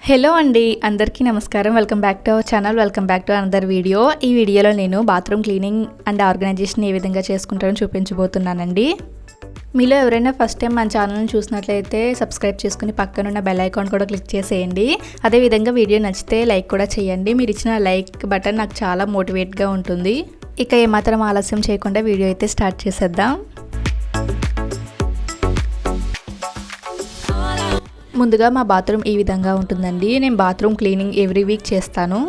Hello అండి, అందరికీ నమస్కారం. Welcome back to our channel. Welcome back to another video. ఈ వీడియోలో నేను బాత్రూమ్ క్లీనింగ్ అండ్ ఆర్గనైజేషన్ ఏ విధంగా చేసుకుంటానో చూపించబోతున్నానండి. మీలో ఎవరైనా ఫస్ట్ టైం మన ఛానల్ని చూసినట్లయితే సబ్స్క్రైబ్ చేసుకుని పక్కనున్న బెల్ ఐకాన్ కూడా క్లిక్ చేసేయండి. అదేవిధంగా వీడియో నచ్చితే లైక్ కూడా చేయండి. మీరు ఇచ్చిన లైక్ బటన్ నాకు చాలా మోటివేట్గా ఉంటుంది. ఇక ఏమాత్రం ఆలస్యం చేయకుండా వీడియో అయితే స్టార్ట్ చేసేద్దాం. ముందుగా మా బాత్రూమ్ ఈ విధంగా ఉంటుందండి. నేను బాత్రూమ్ క్లీనింగ్ ఎవ్రీ వీక్ చేస్తాను.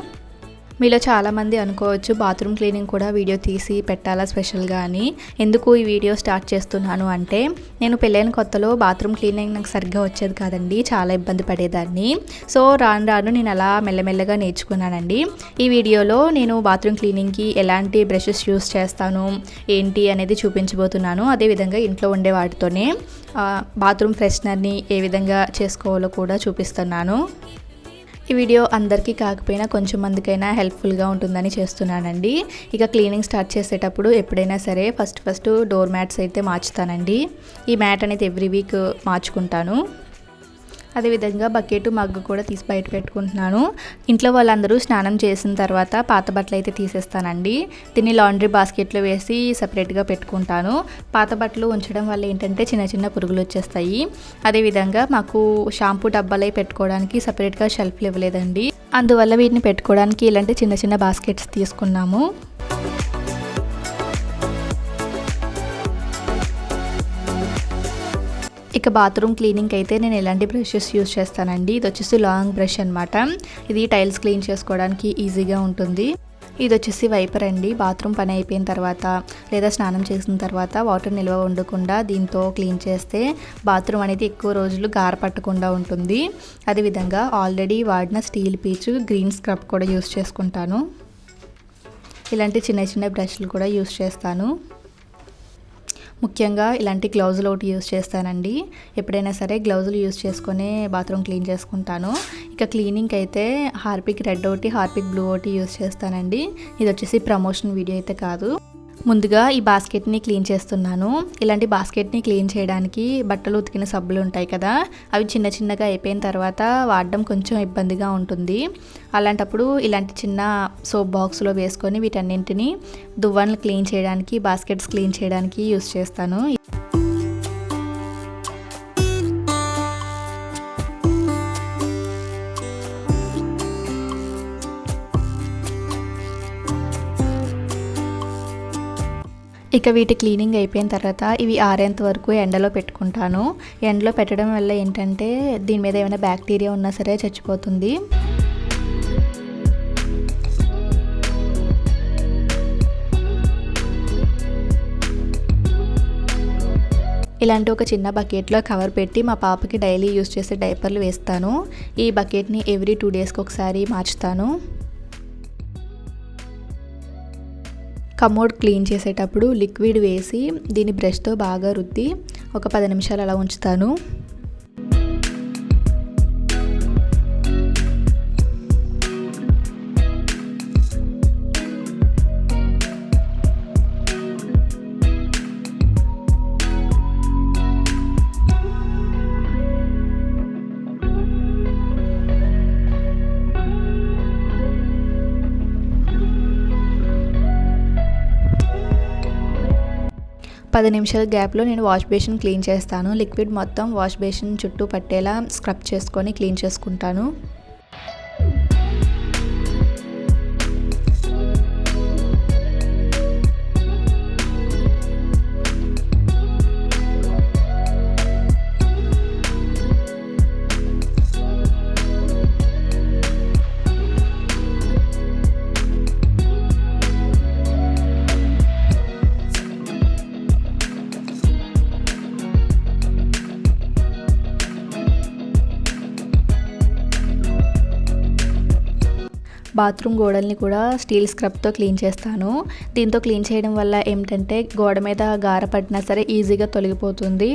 మీలో చాలామంది అనుకోవచ్చు బాత్రూమ్ క్లీనింగ్ కూడా వీడియో తీసి పెట్టాలా స్పెషల్గా అని. ఎందుకు ఈ వీడియో స్టార్ట్ చేస్తున్నాను అంటే, నేను పెళ్ళైన కొత్తలో బాత్రూమ్ క్లీనింగ్ నాకు సరిగ్గా వచ్చేది కాదండి. చాలా ఇబ్బంది పడేదాన్ని. సో రాను నేను అలా మెల్లమెల్లగా నేర్చుకున్నానండి. ఈ వీడియోలో నేను బాత్రూమ్ క్లీనింగ్కి ఎలాంటి బ్రషెస్ యూస్ చేస్తాను ఏంటి అనేది చూపించబోతున్నాను. అదేవిధంగా ఇంట్లో ఉండే వాటితోనే బాత్రూమ్ ఫ్రెషనర్ని ఏ విధంగా చేసుకోవాలో కూడా చూపిస్తున్నాను. ఈ వీడియో అందరికీ కాకపోయినా కొంచెం మందికైనా హెల్ప్ఫుల్గా ఉంటుందని చేస్తున్నానండి. ఇక క్లీనింగ్ స్టార్ట్ చేసేటప్పుడు ఎప్పుడైనా సరే ఫస్ట్ డోర్ మ్యాట్స్ అయితే మార్చుతానండి. ఈ మ్యాట్ అనేది ఎవ్రీ వీక్ మార్చుకుంటాను. అదేవిధంగా బకెట్ మగ్గు కూడా తీసి బయట పెట్టుకుంటున్నాను. ఇంట్లో వాళ్ళందరూ స్నానం చేసిన తర్వాత పాత బట్టలు అయితే తీసేస్తానండి. దీన్ని లాండ్రీ బాస్కెట్లో వేసి సపరేట్గా పెట్టుకుంటాను. పాత బట్టలు ఉంచడం వల్ల ఏంటంటే చిన్న పురుగులు వచ్చేస్తాయి. అదేవిధంగా మాకు షాంపూ డబ్బాలై పెట్టుకోవడానికి సపరేట్గా షెల్ఫ్లు ఇవ్వలేదండి. అందువల్ల వీటిని పెట్టుకోవడానికి ఇలాంటి చిన్న బాస్కెట్స్ తీసుకున్నాము. ఇక బాత్రూమ్ క్లీనింగ్ అయితే నేను ఎలాంటి బ్రషెస్ యూస్ చేస్తానండి. ఇది వచ్చేసి లాంగ్ బ్రష్ అనమాట. ఇది టైల్స్ క్లీన్ చేసుకోవడానికి ఈజీగా ఉంటుంది. ఇది వచ్చేసి వైపర్ అండి. బాత్రూమ్ పని అయిపోయిన తర్వాత లేదా స్నానం చేసిన తర్వాత వాటర్ నిల్వ ఉండకుండా దీంతో క్లీన్ చేస్తే బాత్రూమ్ అనేది ఎక్కువ రోజులు గార పట్టకుండా ఉంటుంది. అదేవిధంగా ఆల్రెడీ వాడిన స్టీల్ పీచు గ్రీన్ స్క్రబ్ కూడా యూస్ చేసుకుంటాను. ఇలాంటి చిన్న బ్రష్లు కూడా యూస్ చేస్తాను. ముఖ్యంగా ఇలాంటి గ్లౌజులు ఒకటి యూస్ చేస్తానండి. ఎప్పుడైనా సరే గ్లౌజులు యూస్ చేసుకొని బాత్రూమ్ క్లీన్ చేసుకుంటాను. ఇక క్లీనింగ్ అయితే హార్పిక్ రెడ్ ఒకటి హార్పిక్ బ్లూ ఒకటి యూస్ చేస్తానండి. ఇది వచ్చేసి ప్రమోషన్ వీడియో అయితే కాదు. ముందుగా ఈ బాస్కెట్ని క్లీన్ చేస్తున్నాను. ఇలాంటి బాస్కెట్ని క్లీన్ చేయడానికి బట్టలు ఉతికిన సబ్బులు ఉంటాయి కదా, అవి చిన్నగా అయిపోయిన తర్వాత వాడడం కొంచెం ఇబ్బందిగా ఉంటుంది. అలాంటప్పుడు ఇలాంటి చిన్న సోప్ బాక్స్లో వేసుకొని వీటన్నింటినీ దువ్వెనలు క్లీన్ చేయడానికి, బాస్కెట్స్ క్లీన్ చేయడానికి యూస్ చేస్తాను. ఇక వీటి క్లీనింగ్ అయిపోయిన తర్వాత ఇవి ఆరేంత వరకు ఎండలో పెట్టుకుంటాను. ఎండలో పెట్టడం వల్ల ఏంటంటే దీని మీద ఏమైనా బ్యాక్టీరియా ఉన్నా సరే చచ్చిపోతుంది. ఇలాంటి ఒక చిన్న బకెట్లో కవర్ పెట్టి మా పాపకి డైలీ యూస్ చేసే డైపర్లు వేస్తాను. ఈ బకెట్ని ఎవ్రీ 2 డేస్కి ఒకసారి మార్చుతాను. కమోడ్ క్లీన్ చేసేటప్పుడు లిక్విడ్ వేసి దీన్ని బ్రష్తో బాగా రుద్ది ఒక 10 నిమిషాలు అలా ఉంచుతాను. పది నిమిషాల గ్యాప్లో నేను వాష్ బేసిన్ క్లీన్ చేస్తాను. లిక్విడ్ మొత్తం వాష్ బేసిన్ చుట్టూ పట్టేలా స్క్రబ్ చేసుకొని క్లీన్ చేసుకుంటాను. బాత్రూమ్ గోడల్ని కూడా స్టీల్ స్క్రబ్తో క్లీన్ చేస్తాను. దీంతో క్లీన్ చేయడం వల్ల ఏమిటంటే గోడ మీద గార పట్టినా సరే ఈజీగా తొలగిపోతుంది.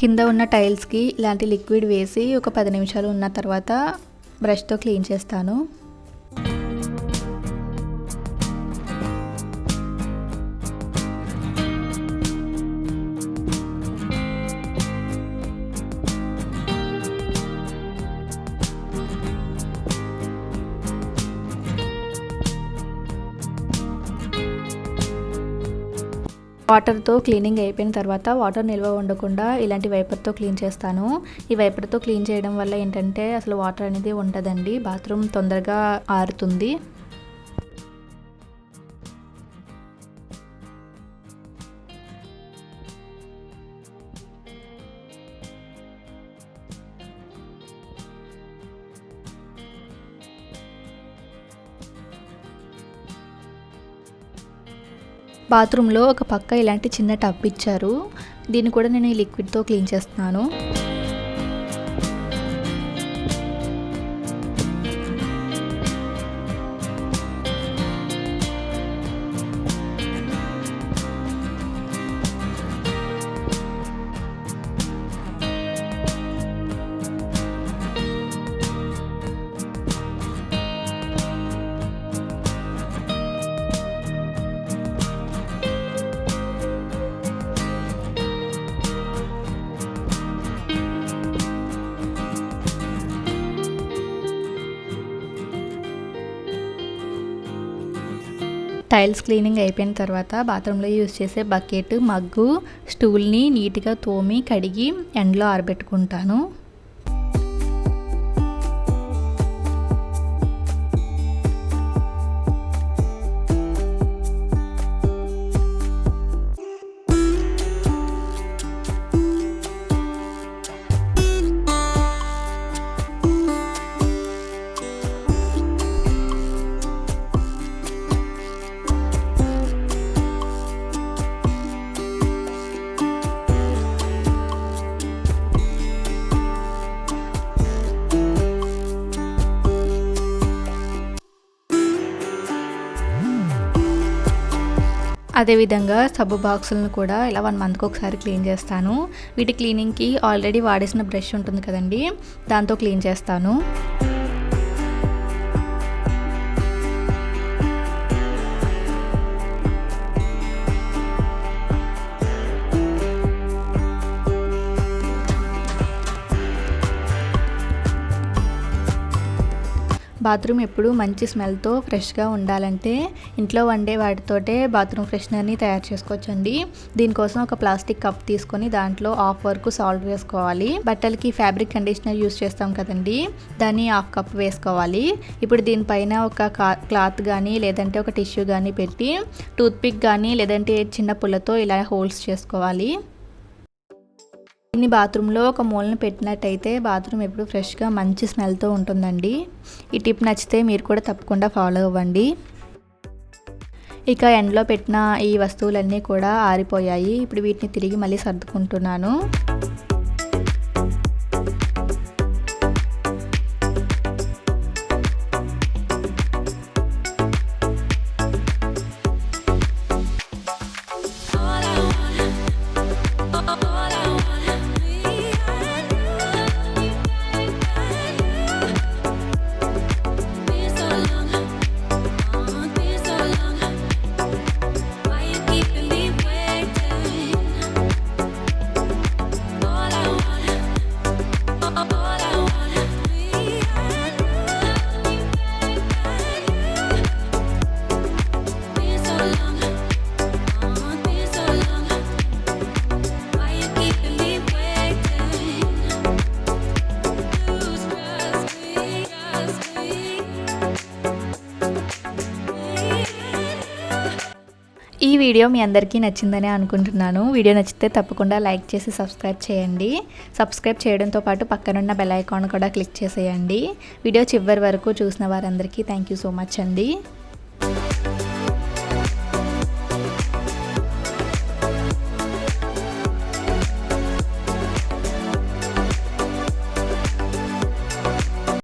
కింద ఉన్న టైల్స్కి ఇలాంటి లిక్విడ్ వేసి ఒక 10 నిమిషాలు ఉన్న తర్వాత బ్రష్తో క్లీన్ చేస్తాను. వాటర్తో క్లీనింగ్ అయిపోయిన తర్వాత వాటర్ నిల్వ ఉండకుండా ఇలాంటి వైపర్తో క్లీన్ చేస్తాను. ఈ వైపర్తో క్లీన్ చేయడం వల్ల ఏంటంటే అసలు వాటర్ అనేది ఉండదండి, బాత్రూమ్ తొందరగా ఆరుతుంది. బాత్రూంలో ఒక పక్క ఇలాంటి చిన్న టబ్ ఇచ్చారు, దీన్ని కూడా నేను ఈ లిక్విడ్తో క్లీన్ చేస్తున్నాను. టైల్స్ క్లీనింగ్ అయిపోయిన తర్వాత బాత్రూంలో యూజ్ చేసే బకెట్, మగ్గు, స్టూల్ని నీట్గా తోమి కడిగి ఎండలో ఆరబెట్టుకుంటాను. అదేవిధంగా సబ్బు బాక్సులను కూడా ఇలా 1 మంత్కి ఒకసారి క్లీన్ చేస్తాను. వీటి క్లీనింగ్కి ఆల్రెడీ వాడేసిన బ్రష్ ఉంటుంది కదండి, దాంతో క్లీన్ చేస్తాను. బాత్రూమ్ ఎప్పుడు మంచి స్మెల్తో ఫ్రెష్గా ఉండాలంటే ఇంట్లో వండే వాటితోటే బాత్రూమ్ ఫ్రెషనర్ని తయారు చేసుకోవచ్చండి. దీనికోసం ఒక ప్లాస్టిక్ కప్ తీసుకొని దాంట్లో హాఫ్ వరకు సాల్ట్ వేసుకోవాలి. బట్టలకి ఫ్యాబ్రిక్ కండిషనర్ యూస్ చేస్తాం కదండి, దాన్ని హాఫ్ కప్ వేసుకోవాలి. ఇప్పుడు దీనిపైన ఒక క్లాత్ కానీ లేదంటే ఒక టిష్యూ కానీ పెట్టి టూత్పిక్ కానీ లేదంటే చిన్న పుల్లతో ఇలా హోల్స్ చేసుకోవాలి. దీన్ని బాత్రూంలో ఒక మూలను పెట్టినట్టయితే బాత్రూమ్ ఎప్పుడు ఫ్రెష్గా మంచి స్మెల్తో ఉంటుందండి. ఈ టిప్ నచ్చితే మీరు కూడా తప్పకుండా ఫాలో అవ్వండి. ఇక ఎండలో పెట్టిన ఈ వస్తువులన్నీ కూడా ఆరిపోయాయి. ఇప్పుడు వీటిని తిరిగి మళ్ళీ సర్దుకుంటున్నాను. ఈ వీడియో మీ అందరికీ నచ్చిందని అనుకుంటున్నాను. వీడియో నచ్చితే తప్పకుండా లైక్ చేసి సబ్స్క్రైబ్ చేయండి. సబ్స్క్రైబ్ చేయడంతో పాటు పక్కనున్న బెల్ ఐకాన్ కూడా క్లిక్ చేసేయండి. వీడియో చివరి వరకు చూసిన వారందరికీ థ్యాంక్ యూ సో మచ్ అండి.